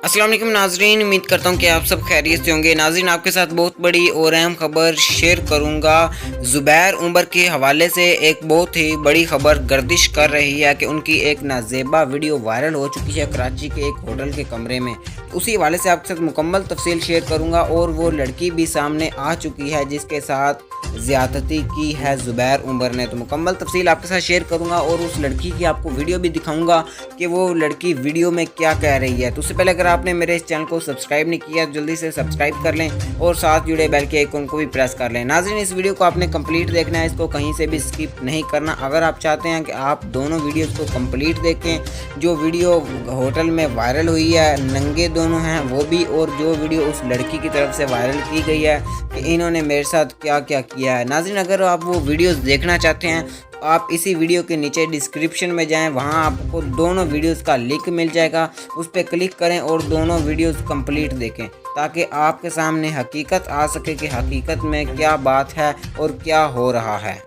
अस्सलाम वालेकुम नाजरीन, उम्मीद करता हूँ कि आप सब खैरियत से होंगे। नाजरीन, आपके साथ बहुत बड़ी और अहम खबर शेयर करूँगा। ज़ुबैर उमर के हवाले से एक बहुत ही बड़ी खबर गर्दिश कर रही है कि उनकी एक नाजेबा वीडियो वायरल हो चुकी है कराची के एक होटल के कमरे में। उसी हवाले से आपके साथ मुकम्मल तफसील शेयर करूँगा और वो लड़की भी सामने आ चुकी है जिसके साथ ज़्यादती की है ज़ुबैर उमर ने। तो मुकम्मल तफसील आपके साथ शेयर करूँगा और उस लड़की की आपको वीडियो भी दिखाऊँगा कि वो लड़की वीडियो में क्या कह रही है। तो उससे पहले अगर आपने मेरे इस चैनल को सब्सक्राइब नहीं किया तो जल्दी से सब्सक्राइब कर लें और साथ जुड़े बेल के आइकन को भी प्रेस कर लें। नाज़रीन, इस वीडियो को आपने कंप्लीट देखना है, इसको कहीं से भी स्किप नहीं करना। अगर आप चाहते हैं कि आप दोनों वीडियोज़ को कंप्लीट देखें, जो वीडियो होटल में वायरल हुई है, नंगे दोनों हैं वो भी, और जो वीडियो उस लड़की की तरफ से वायरल की गई है कि इन्होंने मेरे साथ क्या क्या किया है। नाज़रीन, अगर आप वो वीडियोज़ देखना चाहते हैं तो आप इसी वीडियो के नीचे डिस्क्रिप्शन में जाएं, वहां आपको दोनों वीडियोस का लिंक मिल जाएगा। उस पर क्लिक करें और दोनों वीडियोस कंप्लीट देखें ताकि आपके सामने हकीकत आ सके कि हकीकत में क्या बात है और क्या हो रहा है।